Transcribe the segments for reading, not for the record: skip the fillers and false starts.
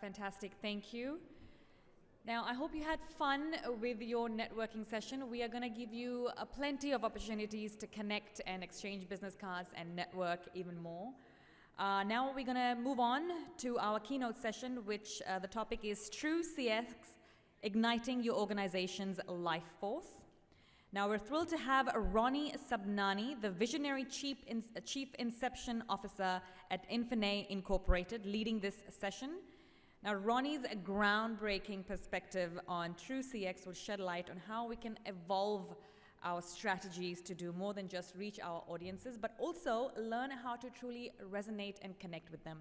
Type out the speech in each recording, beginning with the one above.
Fantastic, thank you. Now, I hope you had fun with your networking session. We are going to give you plenty of opportunities to connect and exchange business cards and network even more. Now we're going to move on to our keynote session, which the topic is TrueCX, Igniting Your Organization's Life Force. Now we're thrilled to have Ronnie Sabnani, the visionary Chief Inception Officer at Infinye Incorporated, leading this session. Now Ronnie's groundbreaking perspective on TrueCX will shed light on how we can evolve our strategies to do more than just reach our audiences, but also learn how to truly resonate and connect with them.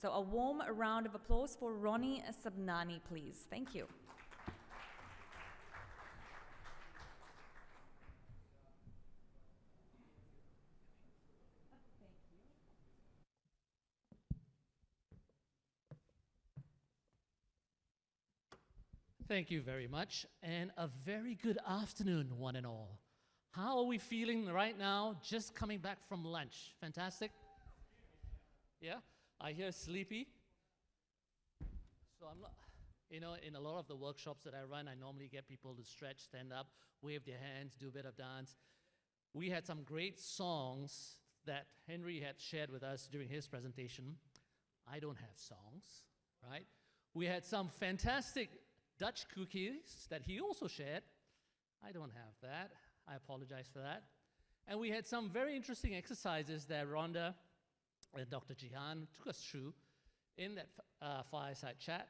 So a warm round of applause for Ronnie Sabnani, please. Thank you. Thank you very much, and a very good afternoon, one and all. How are we feeling right now, just coming back from lunch? Fantastic? Yeah? I hear sleepy. So I'm not, in a lot of the workshops that I run, I normally get people to stretch, stand up, wave their hands, do a bit of dance. We had some great songs that Henry had shared with us during his presentation. I don't have songs, right? We had some fantastic Dutch cookies that he also shared. I don't have that. I apologize for that. And we had some very interesting exercises that Rhonda and Dr. Jihan took us through in that fireside chat.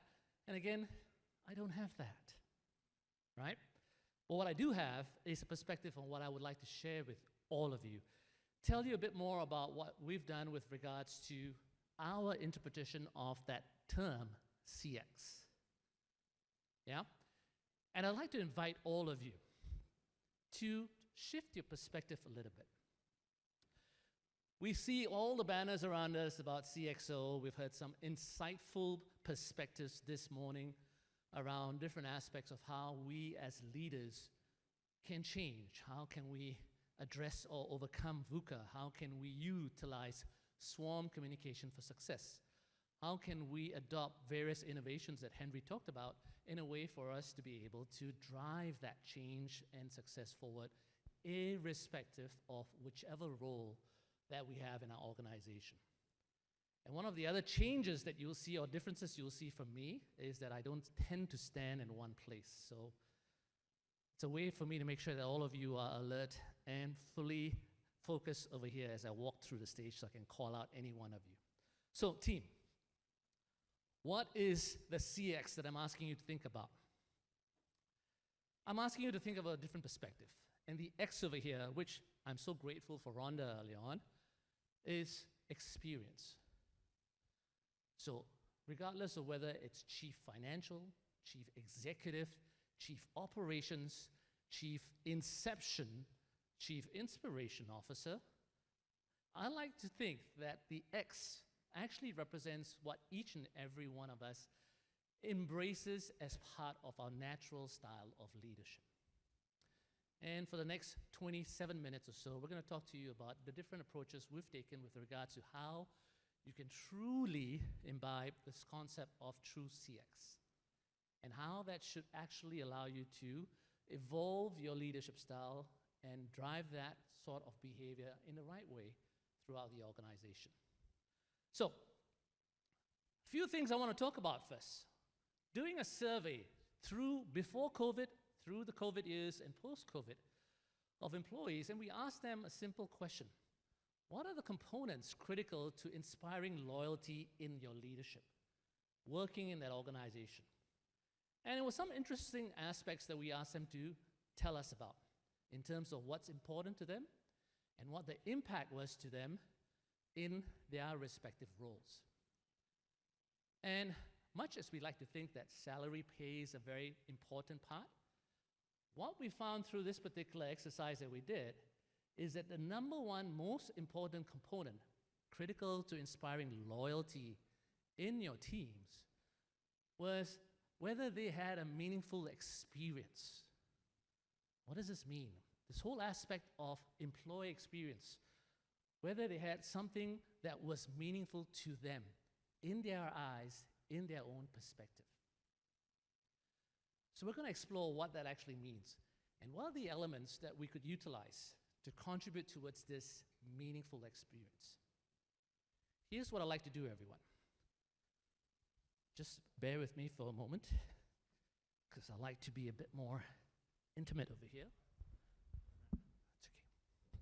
And again, I don't have that, right? But what I do have is a perspective on what I would like to share with all of you. Tell you a bit more about what we've done with regards to our interpretation of that term, CX. Yeah? And I'd like to invite all of you to shift your perspective a little bit. We see all the banners around us about CXO. We've heard some insightful perspectives this morning around different aspects of how we as leaders can change. How can we address or overcome VUCA? How can we utilize swarm communication for success? How can we adopt various innovations that Henry talked about in a way for us to be able to drive that change and success forward, irrespective of whichever role that we have in our organization? And one of the other changes that you'll see, or differences you'll see from me, is that I don't tend to stand in one place. So it's a way for me to make sure that all of you are alert and fully focused over here as I walk through the stage so I can call out any one of you. So team, what is the CX that I'm asking you to think about? I'm asking you to think of a different perspective. And the X over here, which I'm so grateful for Rhonda early on, is experience. So regardless of whether it's chief financial, chief executive, chief operations, chief inception, chief inspiration officer, I like to think that the X actually represents what each and every one of us embraces as part of our natural style of leadership. And for the next 27 minutes or so, we're going to talk to you about the different approaches we've taken with regards to how you can truly imbibe this concept of TrueCX and how that should actually allow you to evolve your leadership style and drive that sort of behavior in the right way throughout the organization. So, a few things I want to talk about first. Doing a survey before COVID, through the COVID years, and post-COVID of employees, and we asked them a simple question. What are the components critical to inspiring loyalty in your leadership, working in that organization? And there were some interesting aspects that we asked them to tell us about in terms of what's important to them and what the impact was to them in their respective roles. And much as we like to think that salary plays a very important part, what we found through this particular exercise that we did is that the number one most important component critical to inspiring loyalty in your teams was whether they had a meaningful experience. What does this mean? This whole aspect of employee experience, whether they had something that was meaningful to them, in their eyes, in their own perspective. So we're going to explore what that actually means and what are the elements that we could utilize to contribute towards this meaningful experience. Here's what I like to do, everyone. Just bear with me for a moment, because I like to be a bit more intimate over here. That's okay.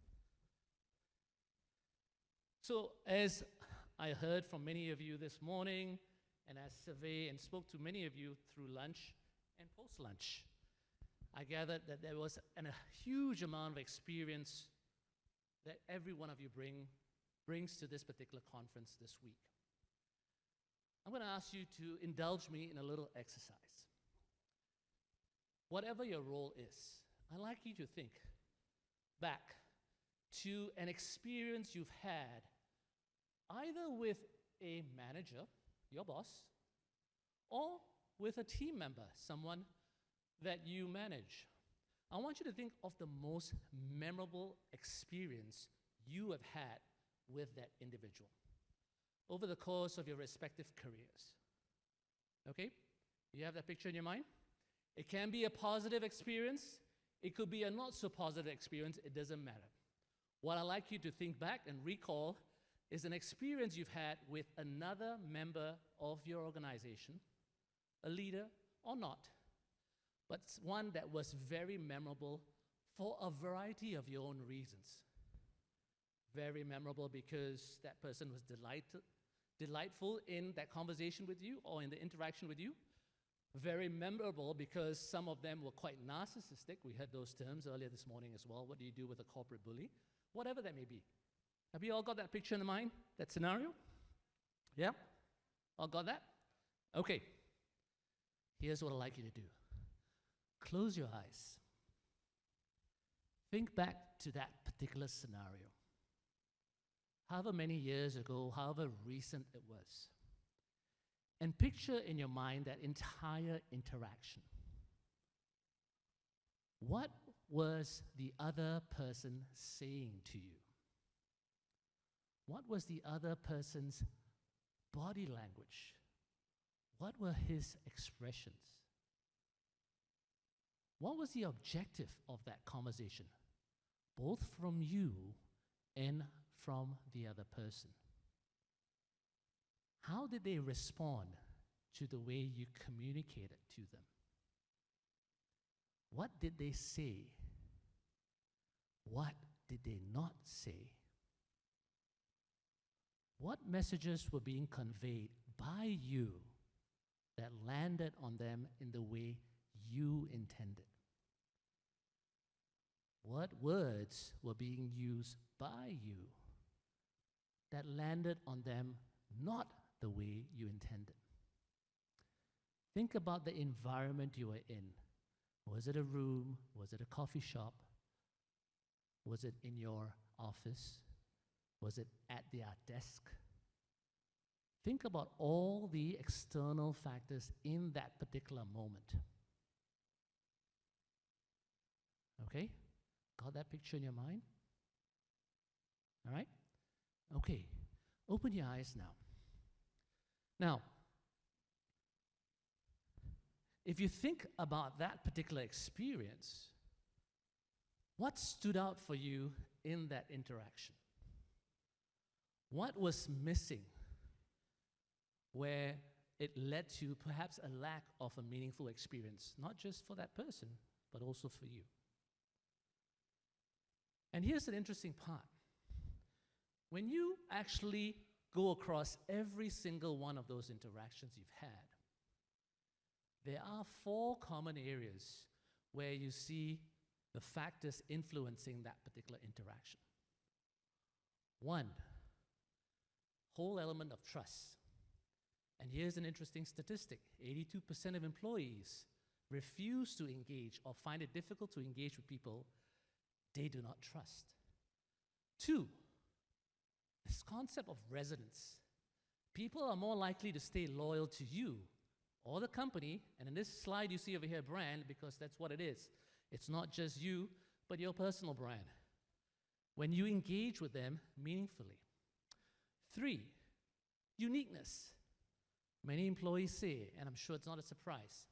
So as I heard from many of you this morning, and as surveyed and spoke to many of you through lunch and post-lunch, I gathered that there was a huge amount of experience that every one of you brings to this particular conference this week. I'm going to ask you to indulge me in a little exercise. Whatever your role is, I'd like you to think back to an experience you've had either with a manager, your boss, or with a team member, someone that you manage. I want you to think of the most memorable experience you have had with that individual over the course of your respective careers. Okay? You have that picture in your mind? It can be a positive experience. It could be a not so positive experience. It doesn't matter. What I'd like you to think back and recall is an experience you've had with another member of your organization, a leader or not, but one that was very memorable for a variety of your own reasons. Very memorable because that person was delightful in that conversation with you or in the interaction with you. Very memorable because some of them were quite narcissistic. We heard those terms earlier this morning as well. What do you do with a corporate bully? Whatever that may be. Have you all got that picture in mind, that scenario? Yeah? All got that? Okay. Here's what I'd like you to do. Close your eyes. Think back to that particular scenario. However many years ago, however recent it was. And picture in your mind that entire interaction. What was the other person saying to you? What was the other person's body language? What were his expressions? What was the objective of that conversation, both from you and from the other person? How did they respond to the way you communicated to them? What did they say? What did they not say? What messages were being conveyed by you that landed on them in the way you intended? What words were being used by you that landed on them not the way you intended? Think about the environment you were in. Was it a room? Was it a coffee shop? Was it in your office? Was it at their desk? Think about all the external factors in that particular moment. Okay? Got that picture in your mind? All right? Okay. Open your eyes now. Now, if you think about that particular experience, what stood out for you in that interaction? What was missing where it led to perhaps a lack of a meaningful experience, not just for that person, but also for you? And here's an interesting part. When you actually go across every single one of those interactions you've had, there are 4 common areas where you see the factors influencing that particular interaction. 1, whole element of trust. And here's an interesting statistic. 82% of employees refuse to engage or find it difficult to engage with people they do not trust. 2, this concept of resonance. People are more likely to stay loyal to you or the company, and in this slide you see over here brand, because that's what it is. It's not just you, but your personal brand, when you engage with them meaningfully. 3, uniqueness. Many employees say, and I'm sure it's not a surprise,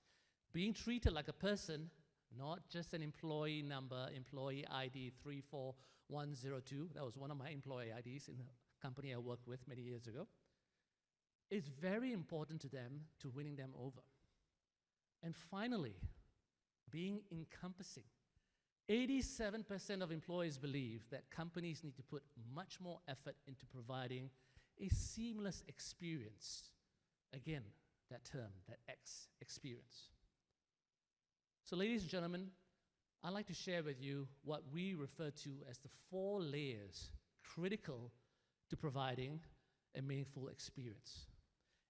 being treated like a person, not just an employee number, employee ID 34102, that was one of my employee IDs in the company I worked with many years ago, is very important to them to winning them over. And finally, being encompassing. 87% of employees believe that companies need to put much more effort into providing a seamless experience. Again, that term, that X, experience. So ladies and gentlemen, I'd like to share with you what we refer to as the 4 layers critical to providing a meaningful experience.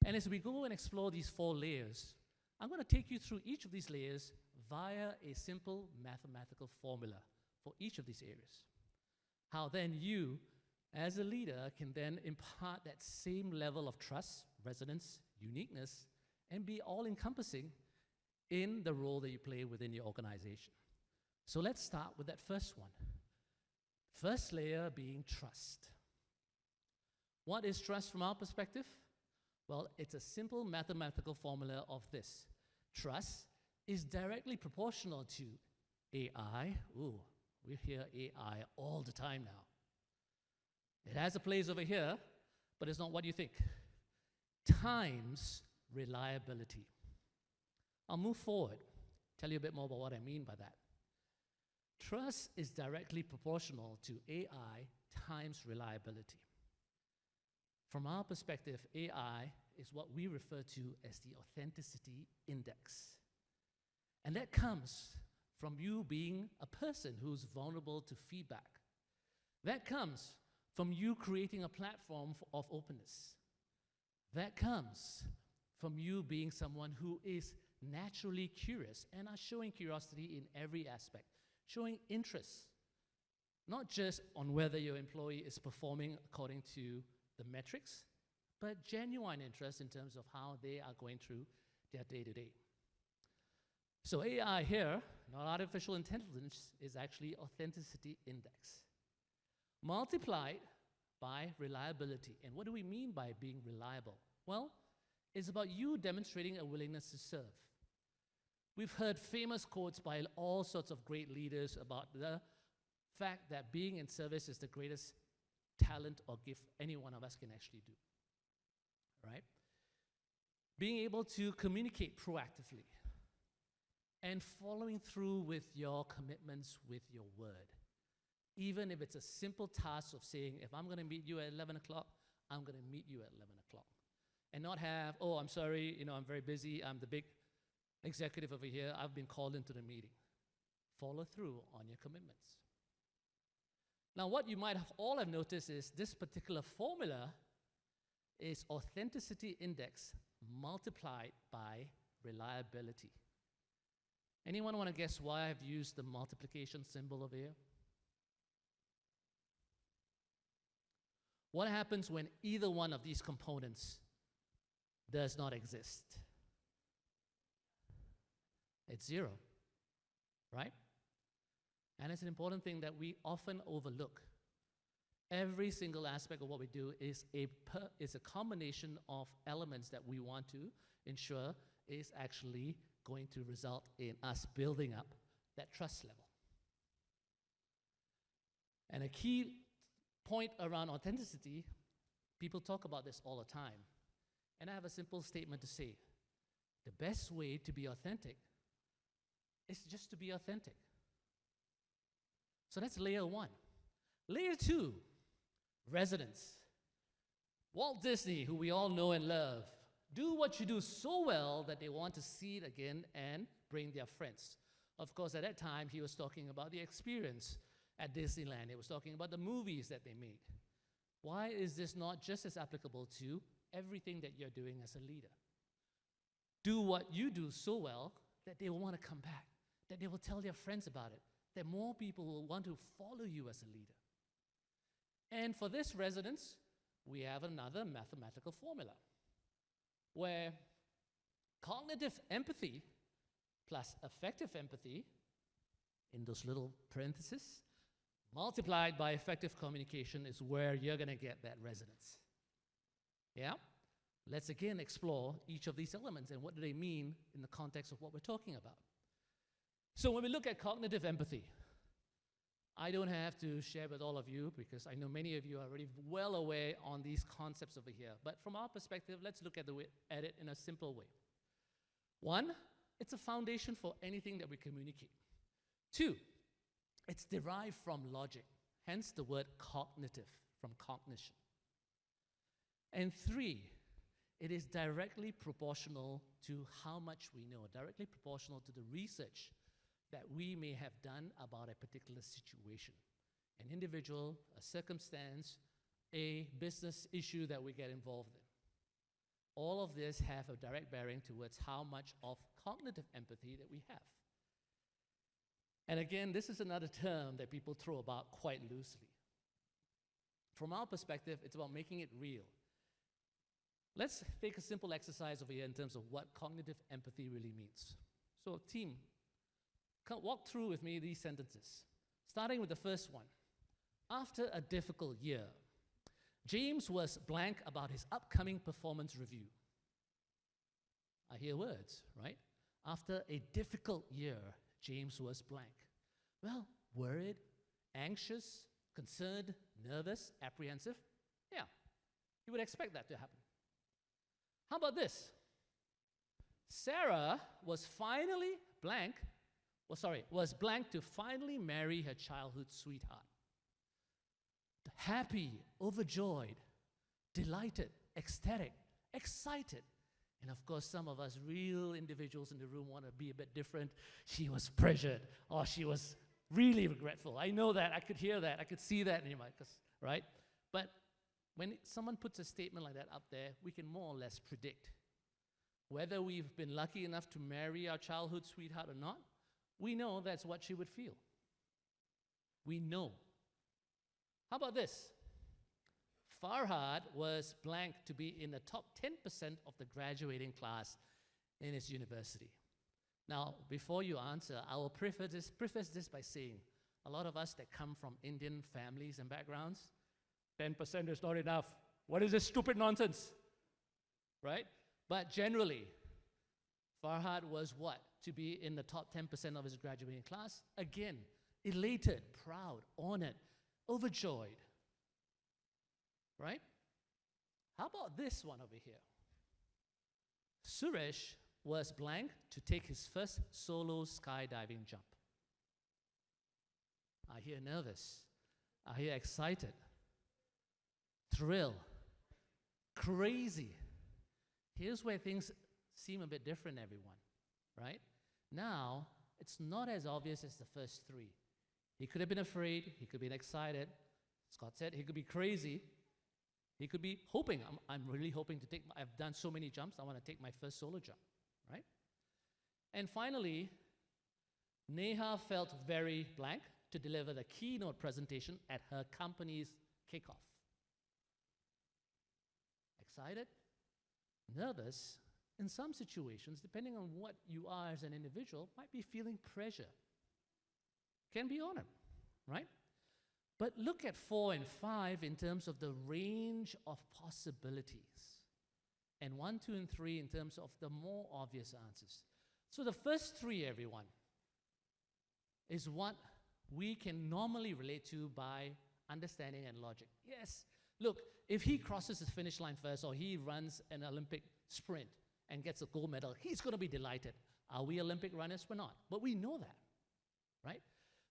And as we go and explore these 4 layers, I'm going to take you through each of these layers via a simple mathematical formula for each of these areas. How then you, as a leader, can then impart that same level of trust, resonance, uniqueness, and be all-encompassing in the role that you play within your organization. So let's start with that first one. First layer being trust. What is trust from our perspective? Well, it's a simple mathematical formula of this. Trust is directly proportional to AI. Ooh, we hear AI all the time now. It has a place over here, but it's not what you think. Times reliability. I'll move forward, tell you a bit more about what I mean by that. Trust is directly proportional to AI times reliability. From our perspective, AI is what we refer to as the authenticity index. And that comes from you being a person who's vulnerable to feedback. That comes from you creating a platform of openness. That comes from you being someone who is naturally curious and are showing curiosity in every aspect, showing interest, not just on whether your employee is performing according to the metrics, but genuine interest in terms of how they are going through their day-to-day. So AI here, not artificial intelligence, is actually authenticity index, multiplied by reliability. And what do we mean by being reliable? Well, it's about you demonstrating a willingness to serve. We've heard famous quotes by all sorts of great leaders about the fact that being in service is the greatest talent or gift any one of us can actually do, right? Being able to communicate proactively and following through with your commitments with your word. Even if it's a simple task of saying, if I'm going to meet you at 11 o'clock, I'm going to meet you at 11 o'clock. And not have, oh, I'm sorry, I'm very busy, I'm the big executive over here, I've been called into the meeting. Follow through on your commitments. Now, what you might have all have noticed is this particular formula is authenticity index multiplied by reliability. Anyone want to guess why I've used the multiplication symbol over here? What happens when either one of these components does not exist? It's 0, right? And it's an important thing that we often overlook. Every single aspect of what we do is a combination of elements that we want to ensure is actually going to result in us building up that trust level. And a key point around authenticity, people talk about this all the time. And I have a simple statement to say. The best way to be authentic is just to be authentic. So that's layer 1. Layer 2, resonance. Walt Disney, who we all know and love, do what you do so well that they want to see it again and bring their friends. Of course, at that time, he was talking about the experience at Disneyland. He was talking about the movies that they made. Why is this not just as applicable to everything that you're doing as a leader? Do what you do so well that they will want to come back, that they will tell their friends about it, that more people will want to follow you as a leader. And for this resonance, we have another mathematical formula where cognitive empathy plus effective empathy, in those little parentheses, multiplied by effective communication is where you're going to get that resonance. Yeah? Let's again explore each of these elements and what do they mean in the context of what we're talking about. So when we look at cognitive empathy, I don't have to share with all of you because I know many of you are already well aware on these concepts over here. But from our perspective, let's look at it in a simple way. One, it's a foundation for anything that we communicate. Two, it's derived from logic, hence the word cognitive, from cognition. And three, it is directly proportional to how much we know, directly proportional to the research that we may have done about a particular situation, an individual, a circumstance, a business issue that we get involved in. All of this have a direct bearing towards how much of cognitive empathy that we have. And again, this is another term that people throw about quite loosely. From our perspective, it's about making it real. Let's take a simple exercise over here in terms of what cognitive empathy really means. So team, walk through with me these sentences, starting with the first one. After a difficult year, James was blank about his upcoming performance review. I hear words, right? After a difficult year, James was blank. Well, worried, anxious, concerned, nervous, apprehensive. Yeah, you would expect that to happen. How about this? Sarah was blank to finally marry her childhood sweetheart. Happy, overjoyed, delighted, ecstatic, excited. And of course, some of us real individuals in the room want to be a bit different. She was pressured, or she was really regretful. I know that, I could hear that, I could see that in your mind, right? But when someone puts a statement like that up there, we can more or less predict whether we've been lucky enough to marry our childhood sweetheart or not. We know that's what she would feel. We know. How about this? Farhad was blank to be in the top 10% of the graduating class in his university. Now, before you answer, I will preface this by saying, a lot of us that come from Indian families and backgrounds, 10% is not enough. What is this stupid nonsense? Right? But generally, Farhad was what? To be in the top 10% of his graduating class. Again, elated, proud, honored, overjoyed. Right? How about this one over here? Suresh was blank to take his first solo skydiving jump. I hear nervous. I hear excited. Thrill. Crazy. Here's where things seem a bit different, everyone. Right? Now, it's not as obvious as the first three. He could have been afraid. He could have been excited. Scott said he could be crazy. He could be hoping. I'm really hoping to I've done so many jumps, I want to take my first solo jump, right? And finally, Neha felt very blank to deliver the keynote presentation at her company's kickoff. Excited? Nervous? In some situations, depending on what you are as an individual, might be feeling pressure. Can be honored, right? But look at 4 and 5 in terms of the range of possibilities. And 1, 2, and 3 in terms of the more obvious answers. So the first 3, everyone, is what we can normally relate to by understanding and logic. Yes, look, if he crosses the finish line first or he runs an Olympic sprint and gets a gold medal, he's going to be delighted. Are we Olympic runners? We're not. But we know that, right?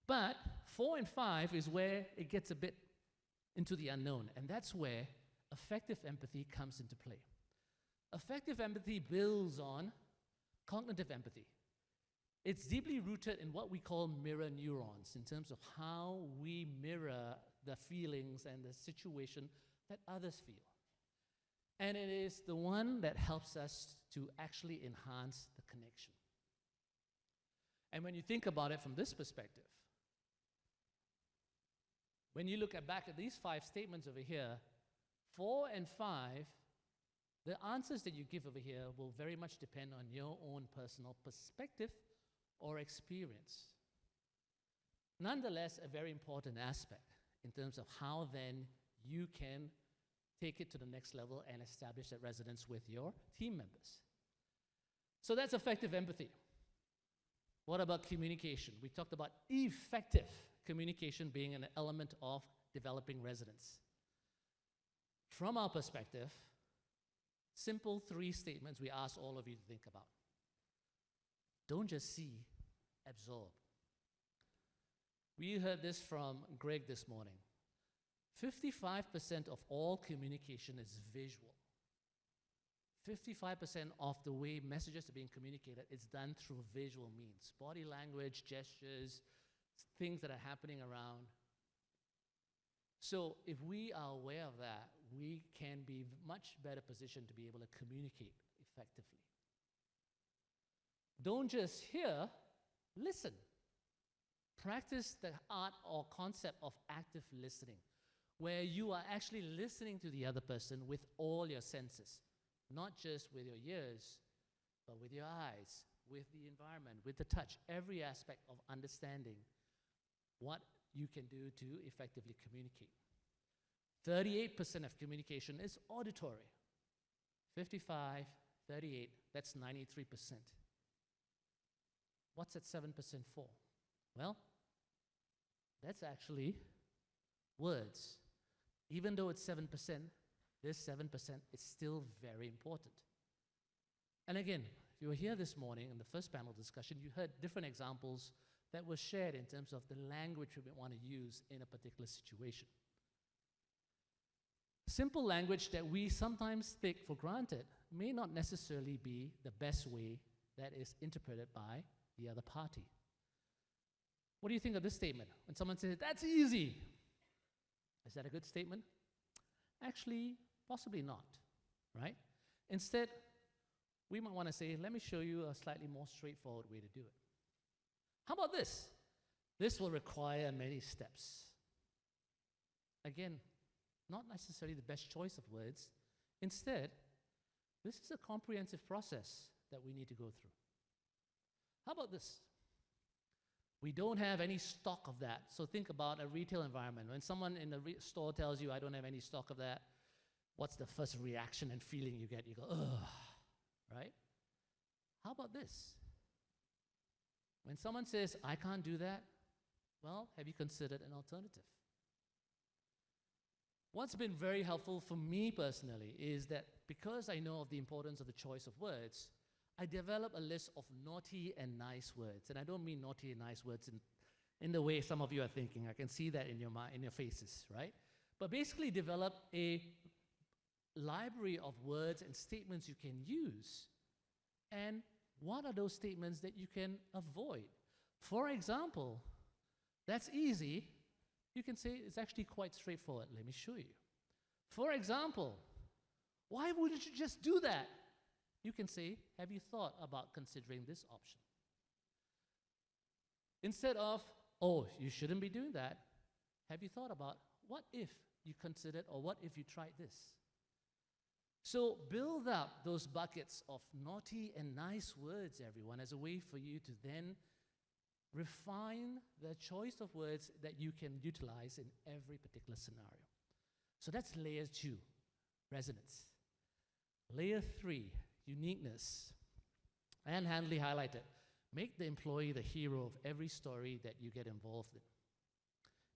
But 4 and 5 is where it gets a bit into the unknown, and that's where affective empathy comes into play. Affective empathy builds on cognitive empathy. It's deeply rooted in what we call mirror neurons in terms of how we mirror the feelings and the situation that others feel. And it is the one that helps us to actually enhance the connection. And when you think about it from this perspective, when you look back at these 5 statements over here, 4 and 5, the answers that you give over here will very much depend on your own personal perspective or experience. Nonetheless, a very important aspect in terms of how then you can take it to the next level and establish that resonance with your team members. So that's effective empathy. What about communication? We talked about effective communication being an element of developing resonance. From our perspective, simple 3 statements we ask all of you to think about. Don't just see, absorb. We heard this from Greg this morning. 55% of all communication is visual. 55% of the way messages are being communicated is done through visual means. Body language, gestures, things that are happening around. So if we are aware of that, we can be much better positioned to be able to communicate effectively. Don't just hear, listen. Practice the art or concept of active listening, where you are actually listening to the other person with all your senses, not just with your ears, but with your eyes, with the environment, with the touch, every aspect of understanding what you can do to effectively communicate. 38% of communication is auditory. 55, 38, that's 93%. What's that 7% for? Well, that's actually words. Even though it's 7%, this 7% is still very important. And again, if you were here this morning in the first panel discussion, you heard different examples that were shared in terms of the language we want to use in a particular situation. Simple language that we sometimes take for granted may not necessarily be the best way that is interpreted by the other party. What do you think of this statement? When someone says, "That's easy," is that a good statement? Actually, possibly not, right? Instead, we might want to say, "Let me show you a slightly more straightforward way to do it." How about this? This will require many steps. Again, not necessarily the best choice of words. Instead, this is a comprehensive process that we need to go through. How about this? We don't have any stock of that. So think about a retail environment. When someone in the store tells you, "I don't have any stock of that," what's the first reaction and feeling you get? You go, "Ugh," right? How about this? When someone says, "I can't do that," well, have you considered an alternative? What's been very helpful for me personally is that because I know of the importance of the choice of words, I develop a list of naughty and nice words. And I don't mean naughty and nice words in the way some of you are thinking. I can see that in your faces, right? But basically develop a library of words and statements you can use. And what are those statements that you can avoid? For example, that's easy. You can say it's actually quite straightforward. Let me show you. For example, "Why wouldn't you just do that?" You can say, "Have you thought about considering this option?" Instead of, "Oh, you shouldn't be doing that," have you thought about, "What if you considered, or what if you tried this?" So build up those buckets of naughty and nice words, everyone, as a way for you to then refine the choice of words that you can utilize in every particular scenario. So that's layer 2, resonance. Layer 3, uniqueness. And Handley highlighted, make the employee the hero of every story that you get involved in.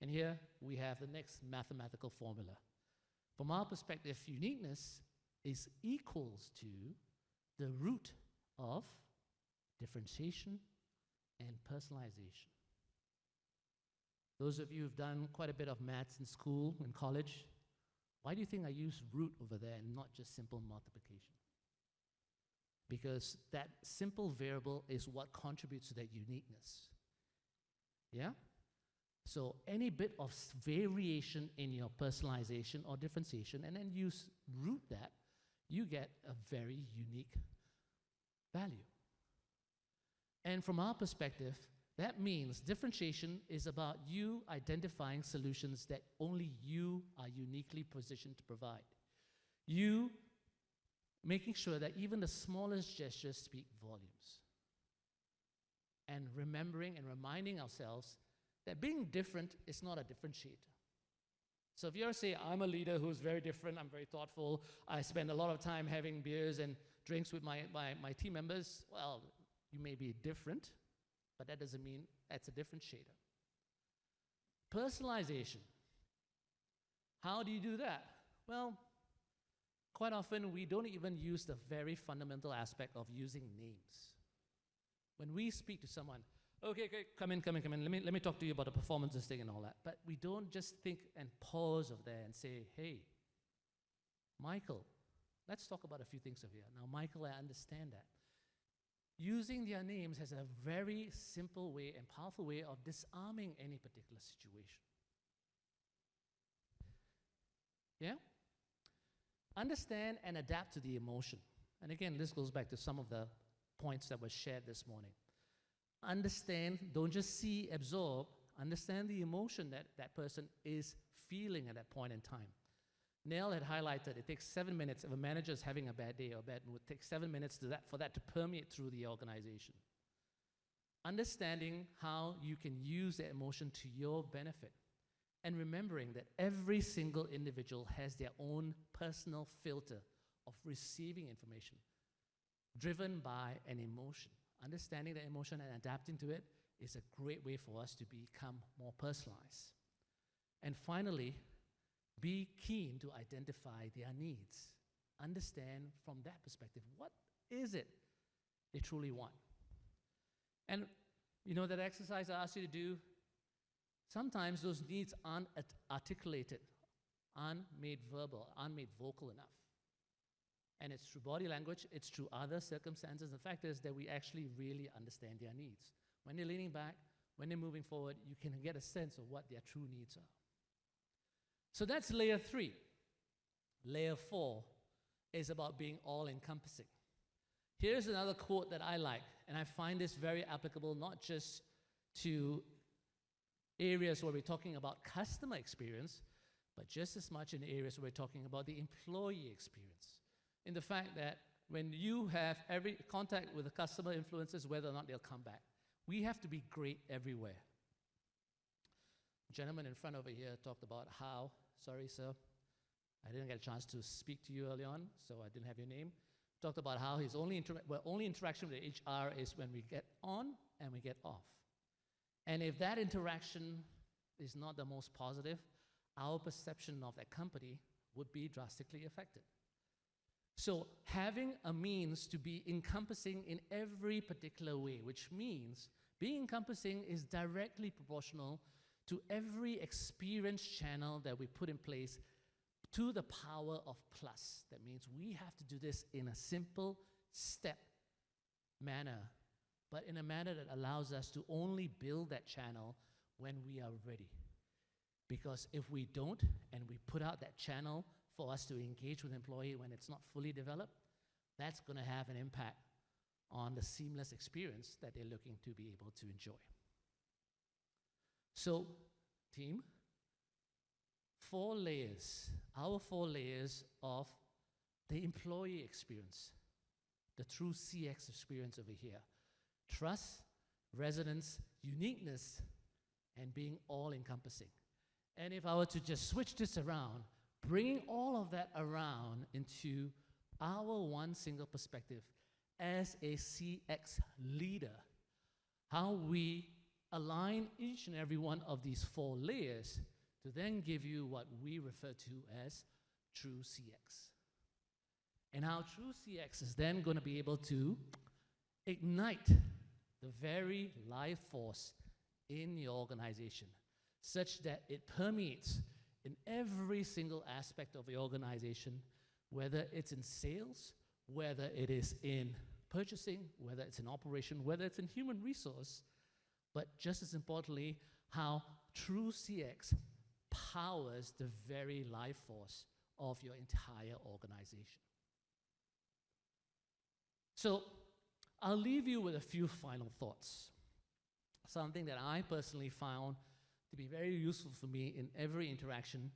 And here we have the next mathematical formula. From our perspective, uniqueness is equals to the root of differentiation and personalization. Those of you who've done quite a bit of maths in school, in college, why do you think I use root over there and not just simple multiplication? Because that simple variable is what contributes to that uniqueness. Yeah? So any bit of variation in your personalization or differentiation, and then you root that, you get a very unique value. And from our perspective, that means differentiation is about you identifying solutions that only you are uniquely positioned to provide. You making sure that even the smallest gestures speak volumes. And remembering and reminding ourselves that being different is not a differentiator. So if you're say, I'm a leader who's very different, I'm very thoughtful, I spend a lot of time having beers and drinks with my team members, well, you may be different, but that doesn't mean that's a differentiator. Personalization. How do you do that? Well, quite often we don't even use the very fundamental aspect of using names. When we speak to someone, okay, come in. Let me talk to you about the performances thing and all that. But we don't just think and pause over there and say, hey, Michael, let's talk about a few things over here. Now, Michael, I understand that. Using their names has a very simple way and powerful way of disarming any particular situation. Yeah? Understand and adapt to the emotion. And again, this goes back to some of the points that were shared this morning. Understand, don't just see, absorb, understand the emotion that that person is feeling at that point in time. Neil had highlighted it takes 7 minutes. If a manager is having a bad day or a bad mood, it takes 7 minutes for that to permeate through the organization. Understanding how you can use the emotion to your benefit. And remembering that every single individual has their own personal filter of receiving information driven by an emotion. Understanding the emotion and adapting to it is a great way for us to become more personalized. And finally, be keen to identify their needs. Understand from that perspective, what is it they truly want? And you know that exercise I asked you to do, sometimes those needs aren't articulated, aren't made verbal, aren't made vocal enough. And it's through body language, it's through other circumstances. The fact is that we actually really understand their needs. When they're leaning back, when they're moving forward, you can get a sense of what their true needs are. So that's layer 3. Layer 4 is about being all-encompassing. Here's another quote that I like, and I find this very applicable not just to areas where we're talking about customer experience, but just as much in areas where we're talking about the employee experience. In the fact that when you have every contact with the customer influences whether or not they'll come back. We have to be great everywhere. The gentleman in front over here talked about how, sorry sir, I didn't get a chance to speak to you early on, so I didn't have your name. Talked about how his only interaction with HR is when we get on and we get off. And if that interaction is not the most positive, our perception of that company would be drastically affected. So having a means to be encompassing in every particular way, which means being encompassing is directly proportional to every experience channel that we put in place to the power of plus. That means we have to do this in a simple step manner, but in a manner that allows us to only build that channel when we are ready. Because if we don't, and we put out that channel for us to engage with employee when it's not fully developed, that's going to have an impact on the seamless experience that they're looking to be able to enjoy. So, team, 4 layers, our 4 layers of the employee experience, the TrueCX experience over here. Trust, resonance, uniqueness, and being all-encompassing. And if I were to just switch this around, bringing all of that around into our one single perspective as a CX leader, how we align each and every one of these 4 layers to then give you what we refer to as TrueCX. And how TrueCX is then going to be able to ignite the very life force in your organization such that it permeates in every single aspect of the organization, whether it's in sales, whether it is in purchasing, whether it's in operation, whether it's in human resource, but just as importantly, how TrueCX powers the very life force of your entire organization. So I'll leave you with a few final thoughts. Something that I personally found to be very useful for me in every interaction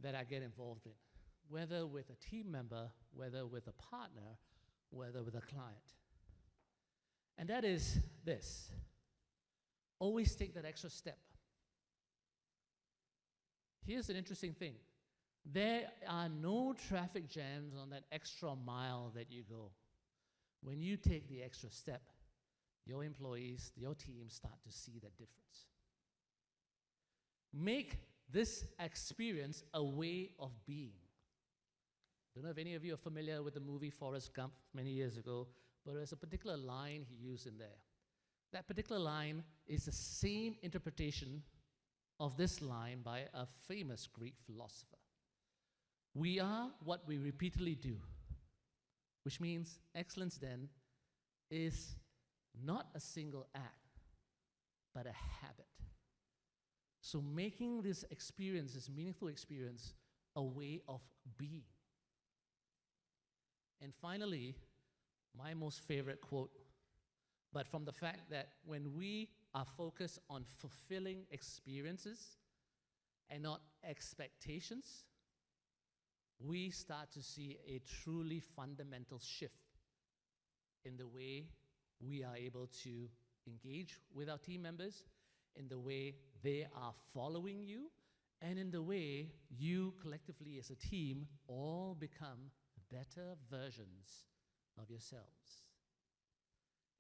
that I get involved in, whether with a team member, whether with a partner, whether with a client. And that is this: always take that extra step. Here's an interesting thing. There are no traffic jams on that extra mile that you go. When you take the extra step, your employees, your team start to see that difference. Make this experience a way of being. I don't know if any of you are familiar with the movie Forrest Gump many years ago, but there's a particular line he used in there. That particular line is the same interpretation of this line by a famous Greek philosopher. We are what we repeatedly do, which means excellence then is not a single act, but a habit. So making this experience, this meaningful experience, a way of being. And finally, my most favorite quote, but from the fact that when we are focused on fulfilling experiences and not expectations, we start to see a truly fundamental shift in the way we are able to engage with our team members, in the way they are following you, and in the way you collectively as a team all become better versions of yourselves.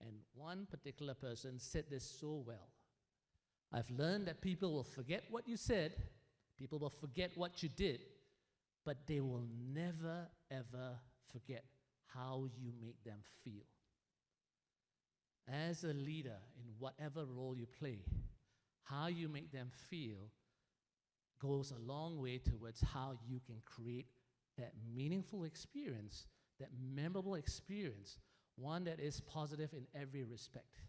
And one particular person said this so well. I've learned that people will forget what you said, people will forget what you did, but they will never, ever forget how you make them feel. As a leader, in whatever role you play, how you make them feel goes a long way towards how you can create that meaningful experience, that memorable experience, one that is positive in every respect.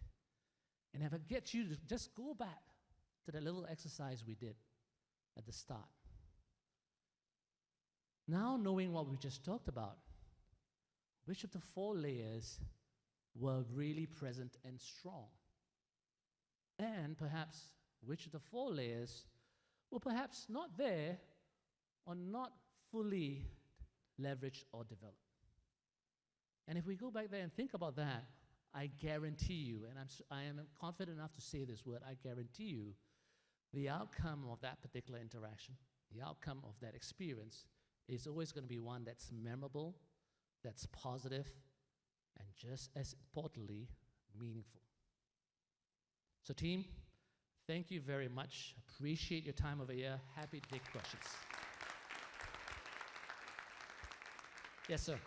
And if I get you to just go back to that little exercise we did at the start. Now knowing what we just talked about, which of the 4 layers were really present and strong? And perhaps which of the 4 layers were perhaps not there or not fully leveraged or developed? And if we go back there and think about that, I guarantee you, and I am confident enough to say this word, I guarantee you, the outcome of that particular interaction, the outcome of that experience is always going to be one that's memorable, that's positive, and just as importantly, meaningful. So team, thank you very much. Appreciate your time over here. Happy to take questions. Yes, sir.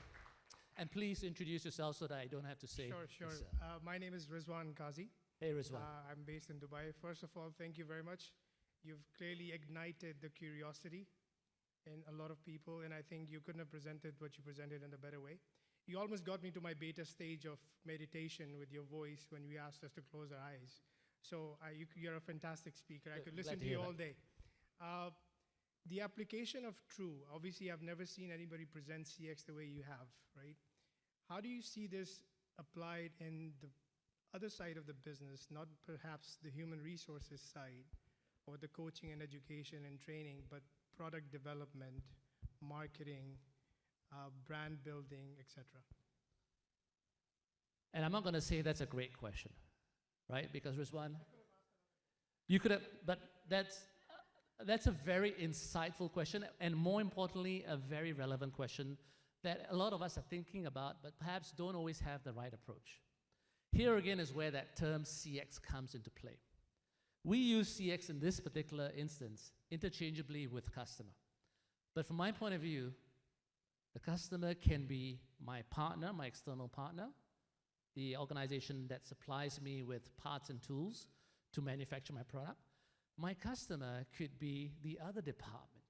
And please introduce yourself so that I don't have to say. Sure. Yes, My name is Rizwan Qazi. hey, Rizwan. I'm based in Dubai. First of all, thank you very much. You've clearly ignited the curiosity in a lot of people, and I think you couldn't have presented what you presented in a better way. You almost got me to my beta stage of meditation with your voice when you asked us to close our eyes. So you're a fantastic speaker. I could listen to you all day. The application of True, obviously I've never seen anybody present CX the way you have, right? How do you see this applied in the other side of the business, not perhaps the human resources side or the coaching and education and training, but product development, marketing, brand building, etc.? And I'm not going to say that's a great question, right? Because Rizwan, you could have, but that's a very insightful question, and more importantly, a very relevant question that a lot of us are thinking about, but perhaps don't always have the right approach. Here again is where that term CX comes into play. We use CX in this particular instance interchangeably with customer. But from my point of view, the customer can be my partner, my external partner, the organization that supplies me with parts and tools to manufacture my product. My customer could be the other department,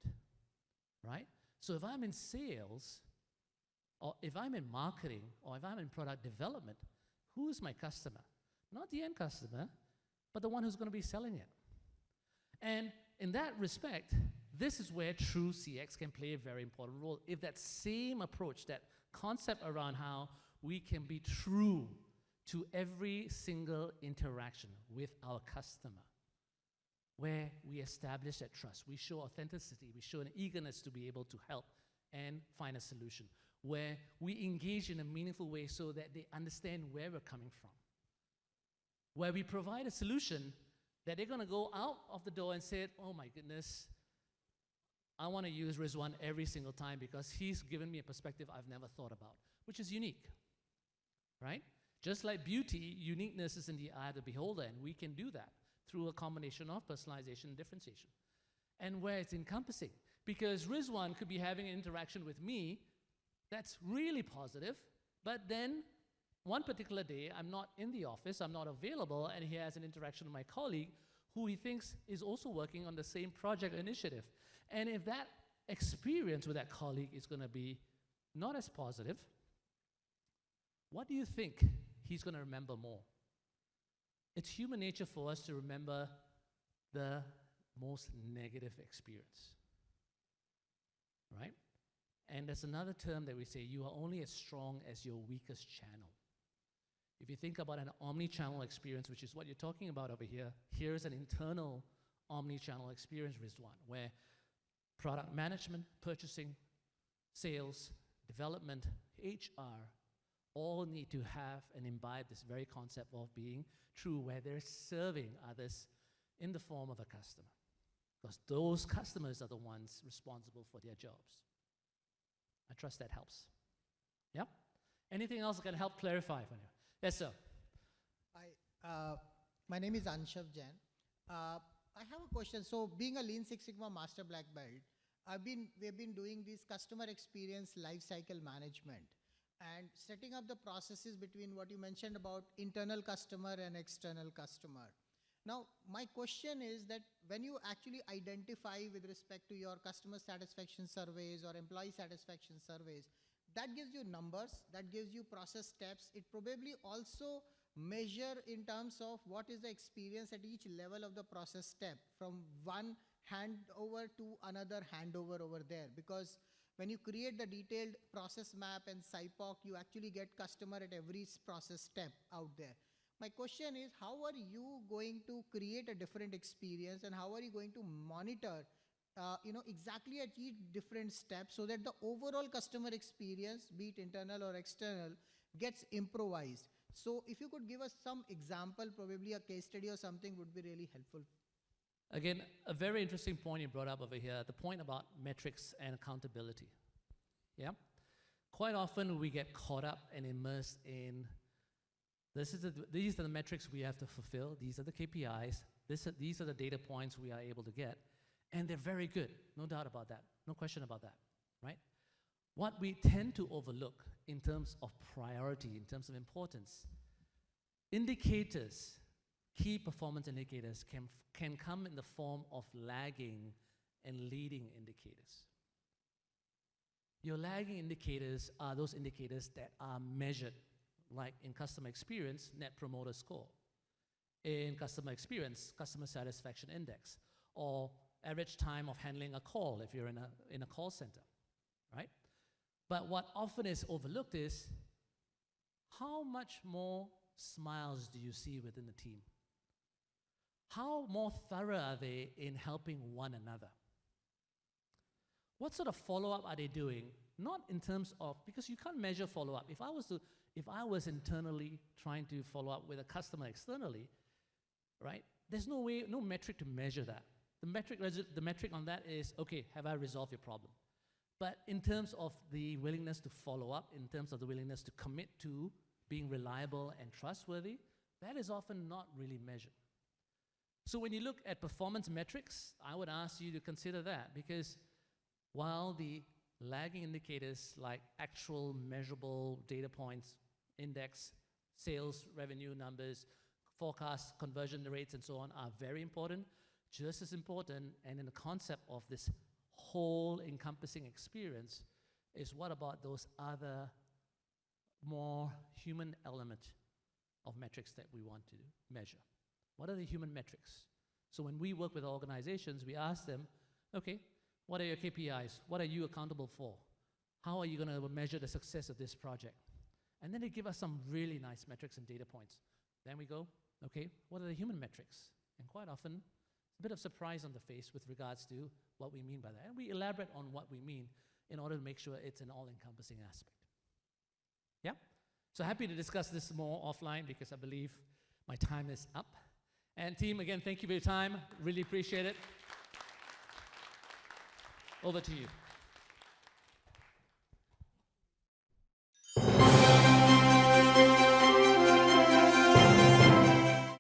right? So if I'm in sales, or if I'm in marketing, or if I'm in product development, who is my customer? Not the end customer, but the one who's going to be selling it. And in that respect, this is where TrueCX can play a very important role. If that same approach, that concept around how we can be true to every single interaction with our customer, where we establish that trust, we show authenticity, we show an eagerness to be able to help and find a solution, where we engage in a meaningful way so that they understand where we're coming from, where we provide a solution that they're going to go out of the door and say, oh my goodness, I want to use Rizwan every single time because he's given me a perspective I've never thought about, which is unique, right? Just like beauty, uniqueness is in the eye of the beholder, and we can do that through a combination of personalization and differentiation. And where it's encompassing, because Rizwan could be having an interaction with me that's really positive, but then one particular day, I'm not in the office, I'm not available, and he has an interaction with my colleague who he thinks is also working on the same project initiative. And if that experience with that colleague is going to be not as positive, what do you think he's going to remember more? It's human nature for us to remember the most negative experience, right? And there's another term that we say, you are only as strong as your weakest channel. If you think about an omni-channel experience, which is what you're talking about over here, here's an internal omni-channel experience, Rizwan, where product management, purchasing, sales, development, HR, all need to have and imbibe this very concept of being true, where they're serving others in the form of a customer. Because those customers are the ones responsible for their jobs. I trust that helps. Yep. Anything else that can help clarify for you? Yes, sir. Hi, my name is Anshav Jain. I have a question. So, being a Lean Six Sigma Master Black Belt, we've been doing this customer experience lifecycle management and setting up the processes between what you mentioned about internal customer and external customer. Now, my question is that when you actually identify with respect to your customer satisfaction surveys or employee satisfaction surveys, that gives you numbers, that gives you process steps. It probably also measure in terms of what is the experience at each level of the process step, from one handover to another handover over there. Because when you create the detailed process map and SIPOC, you actually get customer at every process step out there. My question is, how are you going to create a different experience, and how are you going to monitor exactly at each different step so that the overall customer experience, be it internal or external, gets improvised? So if you could give us some example, probably a case study or something would be really helpful. Again, a very interesting point you brought up over here, the point about metrics and accountability. Yeah? Quite often we get caught up and immersed in these are the metrics we have to fulfill, these are the KPIs, these are the data points we are able to get, and they're very good, no doubt about that, no question about that, right? What we tend to overlook in terms of priority, in terms of importance, indicators, key performance indicators can come in the form of lagging and leading indicators. Your lagging indicators are those indicators that are measured, like in customer experience, Net Promoter Score. In customer experience, Customer Satisfaction Index, or average time of handling a call if you're in a call center, right? But what often is overlooked is how much more smiles do you see within the team? How more thorough are they in helping one another? What sort of follow-up are they doing? Not in terms of, because you can't measure follow-up. If I was internally trying to follow up with a customer externally, right? There's no way, no metric to measure that. The metric on that is, okay, have I resolved your problem? But in terms of the willingness to follow up, in terms of the willingness to commit to being reliable and trustworthy, that is often not really measured. So when you look at performance metrics, I would ask you to consider that, because while the lagging indicators like actual measurable data points, index, sales, revenue numbers, forecast, conversion rates, and so on are very important, just as important, and in the concept of this whole encompassing experience, is what about those other more human element of metrics that we want to measure? What are the human metrics? So when we work with organizations, we ask them, okay, what are your KPIs? What are you accountable for? How are you going to measure the success of this project? And then they give us some really nice metrics and data points. Then we go, okay, what are the human metrics? And quite often, a bit of surprise on the face with regards to what we mean by that. And we elaborate on what we mean in order to make sure it's an all-encompassing aspect. Yeah? So happy to discuss this more offline, because I believe my time is up. And team, again, thank you for your time. Really appreciate it. Over to you.